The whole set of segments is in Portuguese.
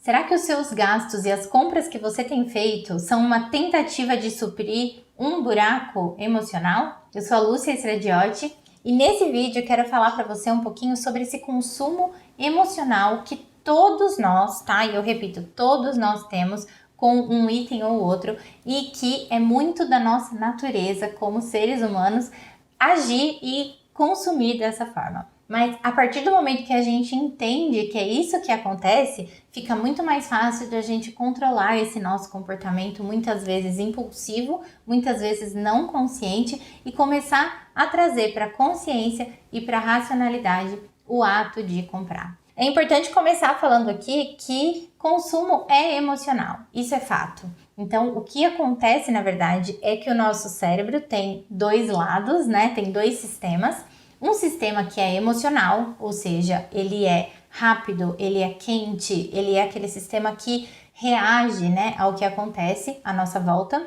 Será que os seus gastos e as compras que você tem feito são uma tentativa de suprir um buraco emocional? Eu sou a Lúcia Stradiotti e nesse vídeo eu quero falar para você um pouquinho sobre esse consumo emocional que todos nós, tá? E eu repito, todos nós temos com um item ou outro e que é muito da nossa natureza como seres humanos agir e consumir dessa forma. Mas a partir do momento que a gente entende que é isso que acontece, fica muito mais fácil de a gente controlar esse nosso comportamento, muitas vezes impulsivo, muitas vezes não consciente, e começar a trazer para a consciência e para a racionalidade o ato de comprar. É importante começar falando aqui que consumo é emocional, isso é fato. Então, o que acontece, na verdade, é que o nosso cérebro tem dois lados, né? Tem dois sistemas. Um sistema que é emocional, ou seja, ele é rápido, ele é quente, ele é aquele sistema que reage, né, ao que acontece à nossa volta.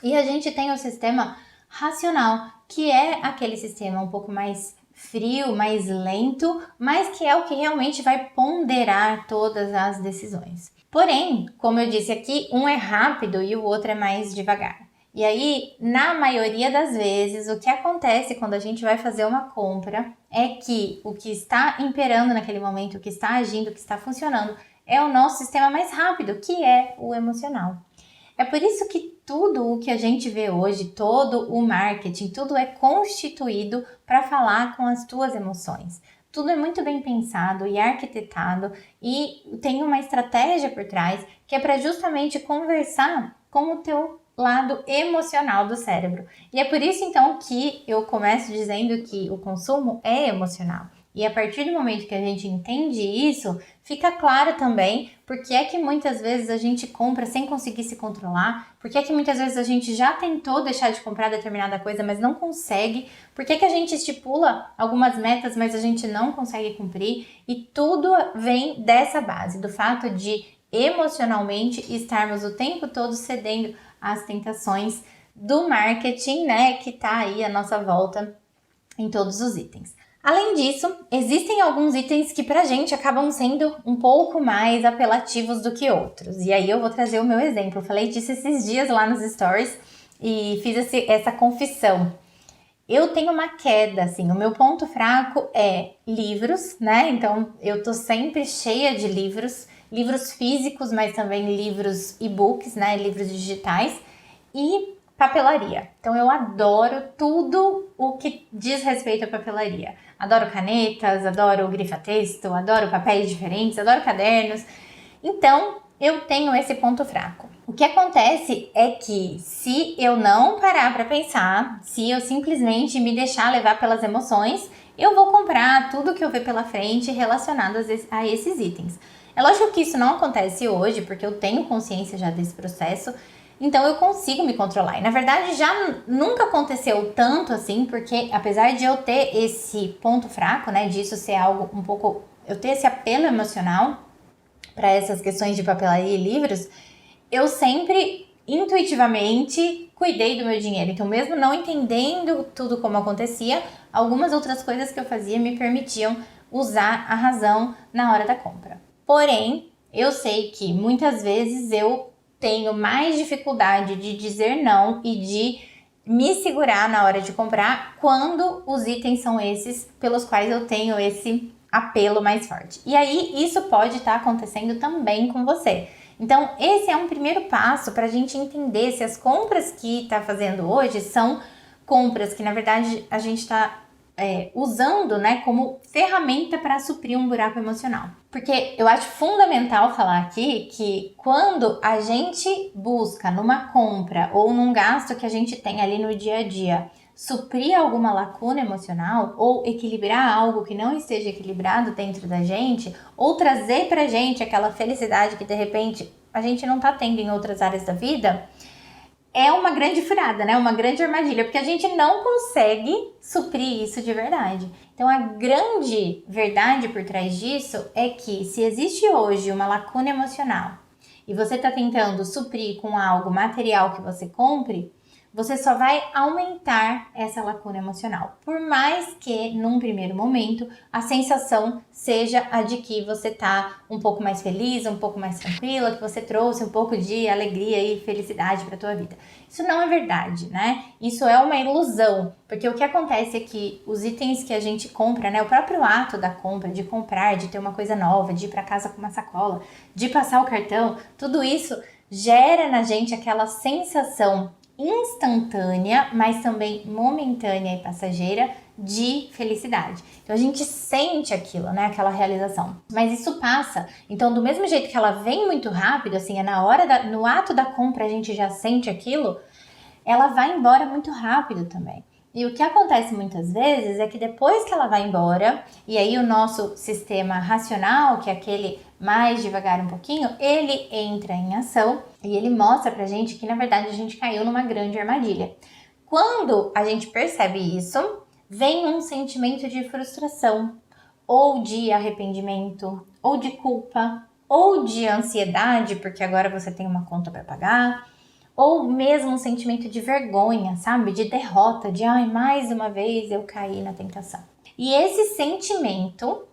E a gente tem o sistema racional, que é aquele sistema um pouco mais frio, mais lento, mas que é o que realmente vai ponderar todas as decisões. Porém, como eu disse aqui, um é rápido e o outro é mais devagar. E aí, na maioria das vezes, o que acontece quando a gente vai fazer uma compra é que o que está imperando naquele momento, o que está agindo, o que está funcionando, é o nosso sistema mais rápido, que é o emocional. É por isso que tudo o que a gente vê hoje, todo o marketing, tudo é constituído para falar com as tuas emoções. Tudo é muito bem pensado e arquitetado e tem uma estratégia por trás que é para justamente conversar com o teu lado emocional do cérebro. E é por isso então que eu começo dizendo que o consumo é emocional. E a partir do momento que a gente entende isso, fica claro também porque é que muitas vezes a gente compra sem conseguir se controlar, porque é que muitas vezes a gente já tentou deixar de comprar determinada coisa, mas não consegue, porque é que a gente estipula algumas metas, mas a gente não consegue cumprir, e tudo vem dessa base, do fato de emocionalmente estarmos o tempo todo cedendo às tentações do marketing, né, que tá aí à nossa volta em todos os itens. Além disso, existem alguns itens que pra gente acabam sendo um pouco mais apelativos do que outros. E aí eu vou trazer o meu exemplo. Eu falei disso esses dias lá nos stories e fiz essa confissão. Eu tenho uma queda, assim, o meu ponto fraco é livros, né? Então eu tô sempre cheia de livros físicos, mas também livros e-books, né? Livros digitais e papelaria. Então eu adoro tudo o que diz respeito à papelaria. Adoro canetas, adoro grifa-texto, adoro papéis diferentes, adoro cadernos. Então eu tenho esse ponto fraco. O que acontece é que se eu não parar para pensar, se eu simplesmente me deixar levar pelas emoções, eu vou comprar tudo que eu ver pela frente relacionado a esses itens. É lógico que isso não acontece hoje, porque eu tenho consciência já desse processo, então eu consigo me controlar. E na verdade já nunca aconteceu tanto assim, porque apesar de eu ter esse ponto fraco, né, disso ser algo um pouco, eu ter esse apelo emocional para essas questões de papelaria e livros, eu sempre intuitivamente cuidei do meu dinheiro. Então mesmo não entendendo tudo como acontecia, algumas outras coisas que eu fazia me permitiam usar a razão na hora da compra. Porém, eu sei que muitas vezes eu tenho mais dificuldade de dizer não e de me segurar na hora de comprar quando os itens são esses pelos quais eu tenho esse apelo mais forte. E aí, isso pode estar acontecendo também com você. Então, esse é um primeiro passo para a gente entender se as compras que está fazendo hoje são compras que, na verdade, a gente está usando, né, como ferramenta para suprir um buraco emocional. Porque eu acho fundamental falar aqui que quando a gente busca numa compra ou num gasto que a gente tem ali no dia a dia suprir alguma lacuna emocional ou equilibrar algo que não esteja equilibrado dentro da gente, ou trazer pra gente aquela felicidade que de repente a gente não tá tendo em outras áreas da vida, é uma grande furada, né? Uma grande armadilha, porque a gente não consegue suprir isso de verdade. Então, a grande verdade por trás disso é que se existe hoje uma lacuna emocional e você está tentando suprir com algo material que você compre, você só vai aumentar essa lacuna emocional. Por mais que, num primeiro momento, a sensação seja a de que você tá um pouco mais feliz, um pouco mais tranquila, que você trouxe um pouco de alegria e felicidade para a tua vida. Isso não é verdade, né? Isso é uma ilusão, porque o que acontece é que os itens que a gente compra, né, o próprio ato da compra, de comprar, de ter uma coisa nova, de ir para casa com uma sacola, de passar o cartão, tudo isso gera na gente aquela sensação instantânea, mas também momentânea e passageira de felicidade. Então a gente sente aquilo, né, aquela realização. Mas isso passa. Então do mesmo jeito que ela vem muito rápido, assim, é na hora no ato da compra a gente já sente aquilo, ela vai embora muito rápido também. E o que acontece muitas vezes é que depois que ela vai embora, e aí o nosso sistema racional, que é aquele mais devagar um pouquinho, ele entra em ação e ele mostra pra gente que na verdade a gente caiu numa grande armadilha. Quando a gente percebe isso, vem um sentimento de frustração, ou de arrependimento, ou de culpa, ou de ansiedade, porque agora você tem uma conta para pagar, ou mesmo um sentimento de vergonha, sabe? De derrota, de ai, mais uma vez eu caí na tentação. E esse sentimento,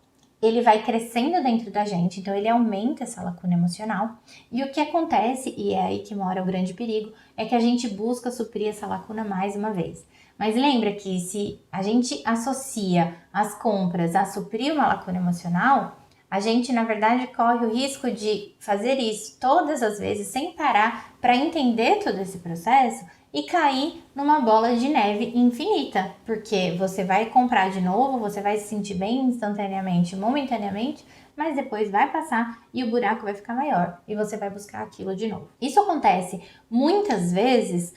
ele vai crescendo dentro da gente, então ele aumenta essa lacuna emocional. E o que acontece, e é aí que mora o grande perigo, é que a gente busca suprir essa lacuna mais uma vez. Mas lembra que se a gente associa as compras a suprir uma lacuna emocional, a gente, na verdade, corre o risco de fazer isso todas as vezes sem parar para entender todo esse processo e cair numa bola de neve infinita, porque você vai comprar de novo, você vai se sentir bem instantaneamente, momentaneamente, mas depois vai passar e o buraco vai ficar maior e você vai buscar aquilo de novo. Isso acontece muitas vezes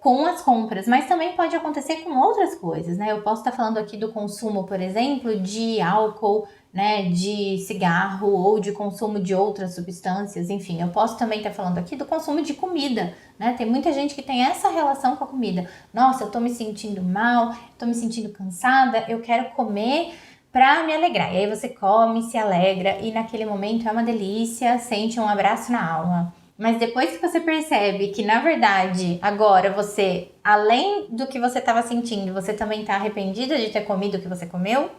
com as compras, mas também pode acontecer com outras coisas, né? Eu posso estar falando aqui do consumo, por exemplo, de álcool, né, de cigarro ou de consumo de outras substâncias, enfim, eu posso também estar falando aqui do consumo de comida, né? Tem muita gente que tem essa relação com a comida. Nossa, eu tô me sentindo mal, tô me sentindo cansada, eu quero comer para me alegrar. E aí você come, se alegra e naquele momento é uma delícia, sente um abraço na alma. Mas depois que você percebe que, na verdade, agora você, além do que você estava sentindo, você também está arrependida de ter comido o que você comeu,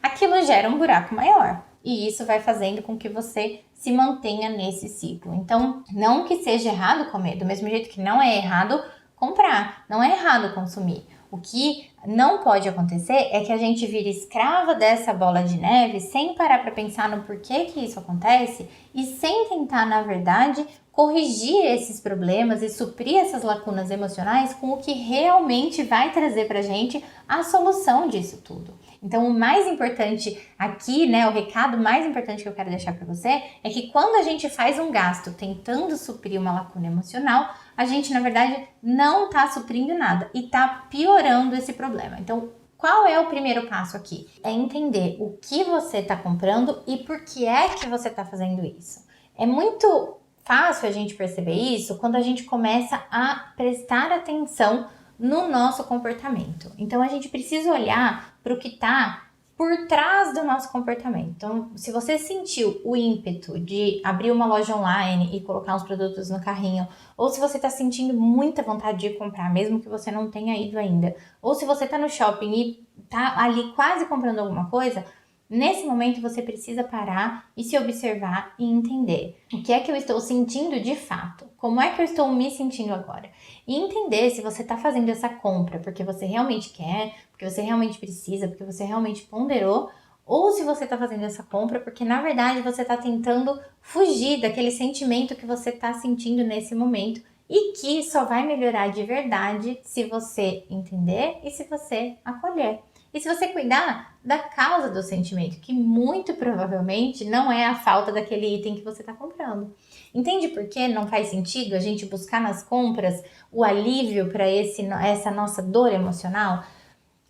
aquilo gera um buraco maior. E isso vai fazendo com que você se mantenha nesse ciclo. Então, não que seja errado comer, do mesmo jeito que não é errado comprar, não é errado consumir. O que não pode acontecer é que a gente vire escrava dessa bola de neve sem parar para pensar no porquê que isso acontece e sem tentar, na verdade, corrigir esses problemas e suprir essas lacunas emocionais com o que realmente vai trazer pra gente a solução disso tudo. Então, o mais importante aqui, né, o recado mais importante que eu quero deixar para você é que quando a gente faz um gasto tentando suprir uma lacuna emocional, a gente, na verdade, não está suprindo nada e está piorando esse problema. Então, qual é o primeiro passo aqui? É entender o que você está comprando e por que é que você está fazendo isso. É muito fácil a gente perceber isso quando a gente começa a prestar atenção no nosso comportamento. Então, a gente precisa olhar para o que está por trás do nosso comportamento. Então, se você sentiu o ímpeto de abrir uma loja online e colocar os produtos no carrinho, ou se você está sentindo muita vontade de comprar, mesmo que você não tenha ido ainda, ou se você está no shopping e está ali quase comprando alguma coisa, nesse momento você precisa parar e se observar e entender o que é que eu estou sentindo de fato, como é que eu estou me sentindo agora. E entender se você está fazendo essa compra porque você realmente quer, porque você realmente precisa, porque você realmente ponderou, ou se você está fazendo essa compra porque na verdade você está tentando fugir daquele sentimento que você está sentindo nesse momento e que só vai melhorar de verdade se você entender e se você acolher. E se você cuidar da causa do sentimento, que muito provavelmente não é a falta daquele item que você está comprando. Entende por que não faz sentido a gente buscar nas compras o alívio para essa nossa dor emocional?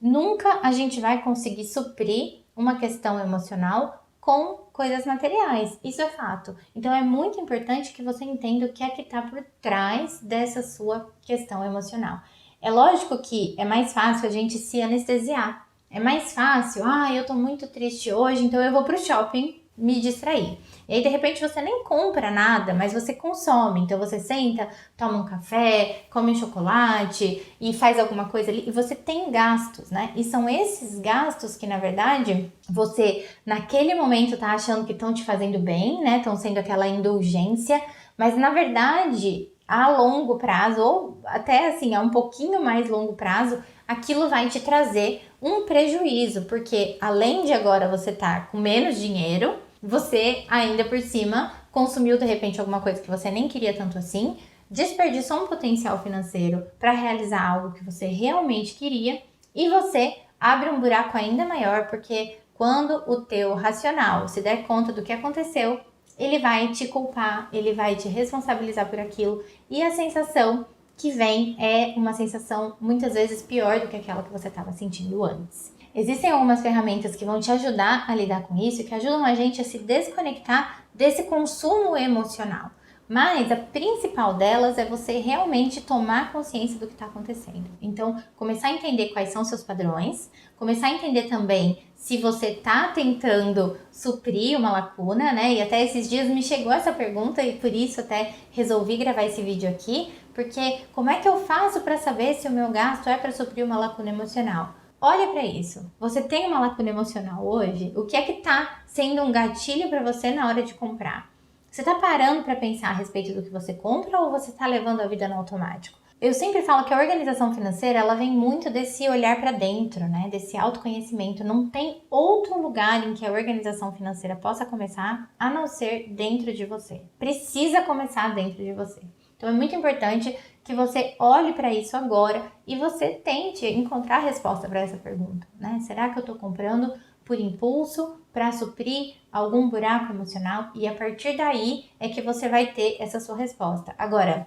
Nunca a gente vai conseguir suprir uma questão emocional com coisas materiais, isso é fato. Então é muito importante que você entenda o que é que está por trás dessa sua questão emocional. É lógico que é mais fácil a gente se anestesiar. É mais fácil, eu tô muito triste hoje, então eu vou pro shopping me distrair. E aí, de repente, você nem compra nada, mas você consome. Então, você senta, toma um café, come um chocolate e faz alguma coisa ali. E você tem gastos, né? E são esses gastos que, na verdade, você, naquele momento, tá achando que estão te fazendo bem, né? Estão sendo aquela indulgência. Mas, na verdade, a longo prazo, ou até assim, a um pouquinho mais longo prazo, aquilo vai te trazer um prejuízo. Porque, além de agora você estar com menos dinheiro, você ainda por cima consumiu de repente alguma coisa que você nem queria tanto assim, desperdiçou um potencial financeiro para realizar algo que você realmente queria e você abre um buraco ainda maior, porque quando o teu racional se der conta do que aconteceu, ele vai te culpar, ele vai te responsabilizar por aquilo e a sensação que vem é uma sensação muitas vezes pior do que aquela que você estava sentindo antes. Existem algumas ferramentas que vão te ajudar a lidar com isso, que ajudam a gente a se desconectar desse consumo emocional. Mas a principal delas é você realmente tomar consciência do que está acontecendo. Então, começar a entender quais são seus padrões, começar a entender também se você está tentando suprir uma lacuna, né? E até esses dias me chegou essa pergunta e por isso até resolvi gravar esse vídeo aqui, porque como é que eu faço para saber se o meu gasto é para suprir uma lacuna emocional? Olha para isso. Você tem uma lacuna emocional hoje? O que é que tá sendo um gatilho para você na hora de comprar? Você tá parando para pensar a respeito do que você compra ou você tá levando a vida no automático? Eu sempre falo que a organização financeira, ela vem muito desse olhar para dentro, né? Desse autoconhecimento. Não tem outro lugar em que a organização financeira possa começar a não ser dentro de você. Precisa começar dentro de você. Então é muito importante que você olhe para isso agora e você tente encontrar a resposta para essa pergunta, né? Será que eu estou comprando por impulso para suprir algum buraco emocional? E a partir daí é que você vai ter essa sua resposta. Agora,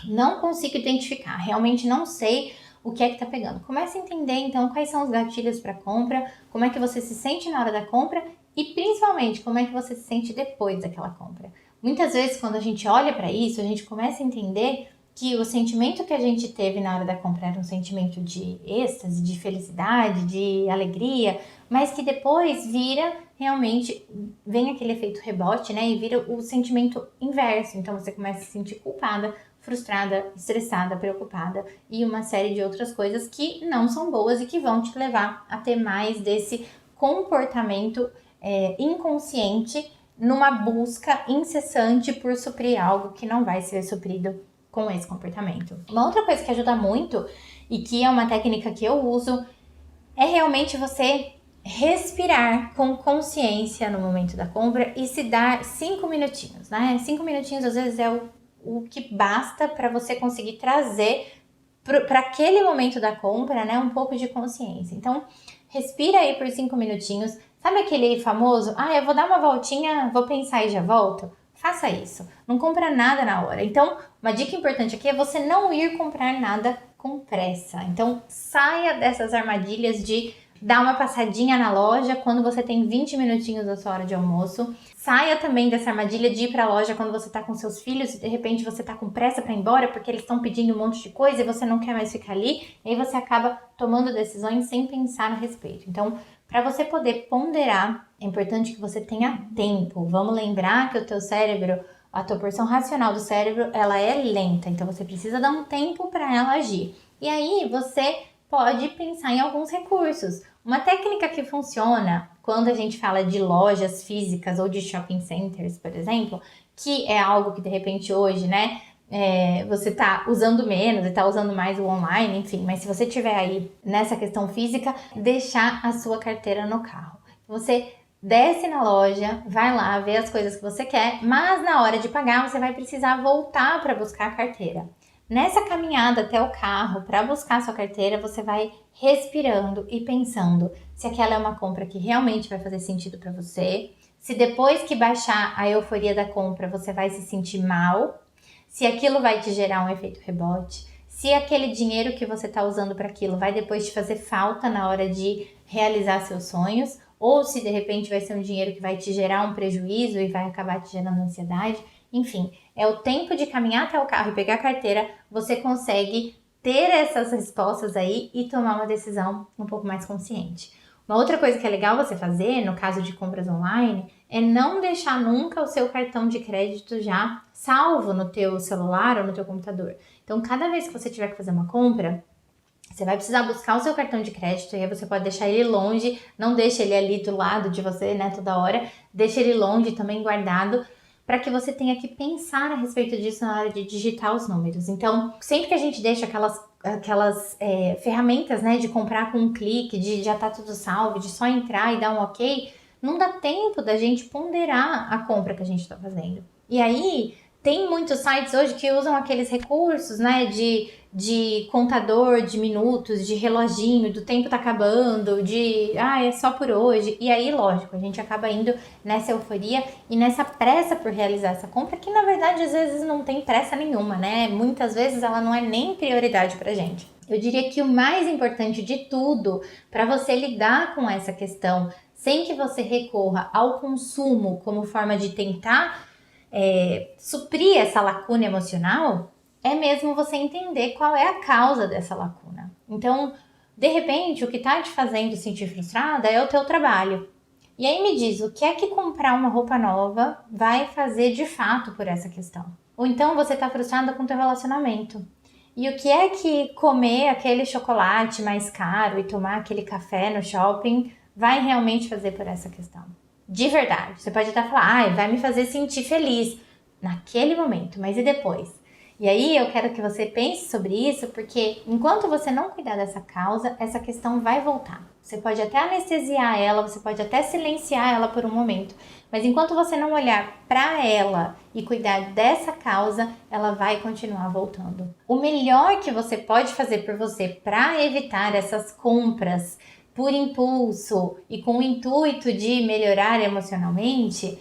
não consigo identificar, realmente não sei o que é que tá pegando. Comece a entender então quais são os gatilhos para compra, como é que você se sente na hora da compra e principalmente como é que você se sente depois daquela compra. Muitas vezes quando a gente olha para isso, a gente começa a entender que o sentimento que a gente teve na hora da compra era um sentimento de êxtase, de felicidade, de alegria, mas que depois vira realmente, vem aquele efeito rebote, né? E vira o sentimento inverso. Então você começa a se sentir culpada, frustrada, estressada, preocupada e uma série de outras coisas que não são boas e que vão te levar a ter mais desse comportamento inconsciente numa busca incessante por suprir algo que não vai ser suprido com esse comportamento. Uma outra coisa que ajuda muito e que é uma técnica que eu uso é realmente você respirar com consciência no momento da compra e se dar 5 minutinhos, né? 5 minutinhos às vezes é o que basta para você conseguir trazer para aquele momento da compra, né, um pouco de consciência. Então, respira aí por 5 minutinhos. Sabe aquele famoso, eu vou dar uma voltinha, vou pensar e já volto? Faça isso. Não compra nada na hora. Então, uma dica importante aqui é você não ir comprar nada com pressa. Então, saia dessas armadilhas de dar uma passadinha na loja quando você tem 20 minutinhos da sua hora de almoço. Saia também dessa armadilha de ir para a loja quando você tá com seus filhos e de repente você tá com pressa para ir embora porque eles estão pedindo um monte de coisa e você não quer mais ficar ali. E aí você acaba tomando decisões sem pensar a respeito. Então, para você poder ponderar, é importante que você tenha tempo. Vamos lembrar que o teu cérebro, a tua porção racional do cérebro, ela é lenta. Então, você precisa dar um tempo para ela agir. E aí, você pode pensar em alguns recursos. Uma técnica que funciona quando a gente fala de lojas físicas ou de shopping centers, por exemplo, que é algo que de repente hoje, né, você tá usando menos e tá usando mais o online, enfim, mas se você tiver aí nessa questão física, deixar a sua carteira no carro. Você desce na loja, vai lá ver as coisas que você quer, mas na hora de pagar você vai precisar voltar para buscar a carteira. Nessa caminhada até o carro para buscar a sua carteira, você vai respirando e pensando se aquela é uma compra que realmente vai fazer sentido para você, se depois que baixar a euforia da compra você vai se sentir mal, se aquilo vai te gerar um efeito rebote, se aquele dinheiro que você está usando para aquilo vai depois te fazer falta na hora de realizar seus sonhos, ou se de repente vai ser um dinheiro que vai te gerar um prejuízo e vai acabar te gerando ansiedade. Enfim, é o tempo de caminhar até o carro e pegar a carteira, você consegue ter essas respostas aí e tomar uma decisão um pouco mais consciente. Uma outra coisa que é legal você fazer, no caso de compras online, é não deixar nunca o seu cartão de crédito já salvo no teu celular ou no teu computador. Então, cada vez que você tiver que fazer uma compra, você vai precisar buscar o seu cartão de crédito e aí você pode deixar ele longe, não deixa ele ali do lado de você, né, toda hora, deixa ele longe também guardado, para que você tenha que pensar a respeito disso na hora de digitar os números. Então, sempre que a gente deixa aquelas ferramentas, né, de comprar com um clique, de já tá tudo salvo, de só entrar e dar um ok, não dá tempo da gente ponderar a compra que a gente está fazendo. E aí, tem muitos sites hoje que usam aqueles recursos, né, de contador de minutos, de reloginho, do tempo tá acabando, é só por hoje. E aí, lógico, a gente acaba indo nessa euforia e nessa pressa por realizar essa compra, que na verdade às vezes não tem pressa nenhuma, né? Muitas vezes ela não é nem prioridade pra gente. Eu diria que o mais importante de tudo para você lidar com essa questão sem que você recorra ao consumo como forma de tentar suprir essa lacuna emocional, é mesmo você entender qual é a causa dessa lacuna. Então, de repente, o que está te fazendo sentir frustrada é o teu trabalho. E aí me diz, o que é que comprar uma roupa nova vai fazer de fato por essa questão? Ou então você está frustrada com o teu relacionamento. E o que é que comer aquele chocolate mais caro e tomar aquele café no shopping vai realmente fazer por essa questão? De verdade, você pode até falar, vai me fazer sentir feliz naquele momento, mas e depois? E aí eu quero que você pense sobre isso, porque enquanto você não cuidar dessa causa, essa questão vai voltar. Você pode até anestesiar ela, você pode até silenciar ela por um momento, mas enquanto você não olhar para ela e cuidar dessa causa, ela vai continuar voltando. O melhor que você pode fazer por você para evitar essas compras por impulso e com o intuito de melhorar emocionalmente,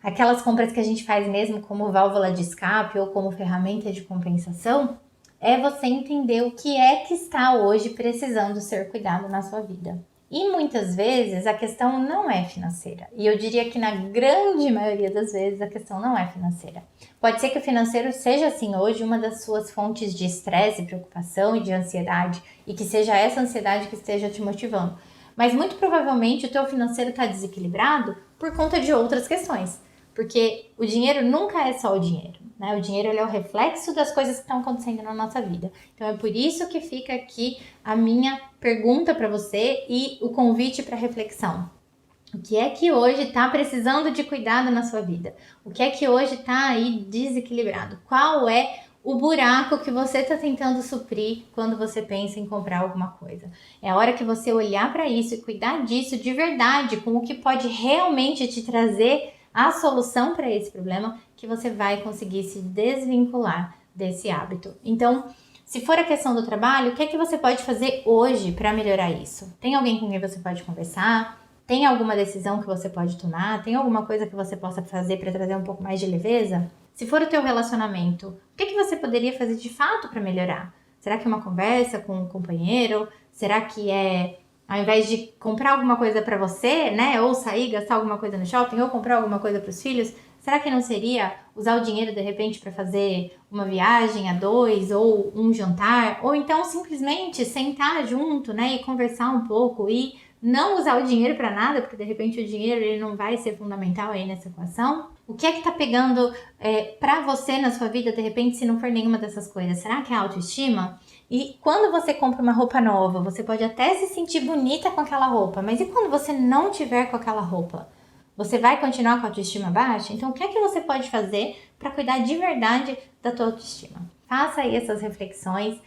aquelas compras que a gente faz mesmo como válvula de escape ou como ferramenta de compensação, é você entender o que é que está hoje precisando ser cuidado na sua vida. E muitas vezes a questão não é financeira. E eu diria que na grande maioria das vezes a questão não é financeira. Pode ser que o financeiro seja, assim, hoje uma das suas fontes de estresse, preocupação e de ansiedade, e que seja essa ansiedade que esteja te motivando. Mas muito provavelmente o teu financeiro está desequilibrado por conta de outras questões. Porque o dinheiro nunca é só o dinheiro, né? O dinheiro ele é o reflexo das coisas que estão acontecendo na nossa vida. Então é por isso que fica aqui a minha pergunta para você e o convite para reflexão. O que é que hoje está precisando de cuidado na sua vida? O que é que hoje está aí desequilibrado? Qual é o buraco que você está tentando suprir quando você pensa em comprar alguma coisa? É a hora que você olhar para isso e cuidar disso de verdade, com o que pode realmente te trazer a solução para esse problema, que você vai conseguir se desvincular desse hábito. Então, se for a questão do trabalho, o que é que você pode fazer hoje para melhorar isso? Tem alguém com quem você pode conversar? Tem alguma decisão que você pode tomar? Tem alguma coisa que você possa fazer para trazer um pouco mais de leveza? Se for o teu relacionamento, o que é que você poderia fazer de fato para melhorar? Será que é uma conversa com um companheiro? Será que ao invés de comprar alguma coisa para você, né, ou sair, gastar alguma coisa no shopping, ou comprar alguma coisa para os filhos, será que não seria usar o dinheiro de repente para fazer uma viagem a dois, ou um jantar, ou então simplesmente sentar junto, né, e conversar um pouco e não usar o dinheiro para nada, porque de repente o dinheiro ele não vai ser fundamental aí nessa equação? O que é que tá pegando para você na sua vida, de repente, se não for nenhuma dessas coisas? Será que é a autoestima? E quando você compra uma roupa nova, você pode até se sentir bonita com aquela roupa, mas e quando você não tiver com aquela roupa? Você vai continuar com a autoestima baixa? Então, o que é que você pode fazer para cuidar de verdade da tua autoestima? Faça aí essas reflexões,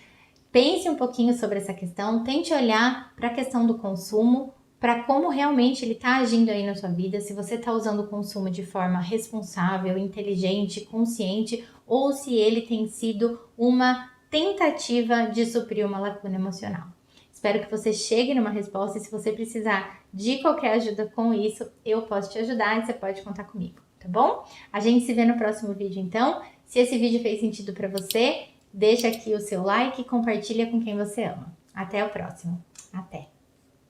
pense um pouquinho sobre essa questão, tente olhar para a questão do consumo, para como realmente ele está agindo aí na sua vida, se você está usando o consumo de forma responsável, inteligente, consciente, ou se ele tem sido uma tentativa de suprir uma lacuna emocional. Espero que você chegue numa resposta e se você precisar de qualquer ajuda com isso, eu posso te ajudar e você pode contar comigo, tá bom? A gente se vê no próximo vídeo então. Se esse vídeo fez sentido para você, deixa aqui o seu like e compartilha com quem você ama. Até o próximo. Até!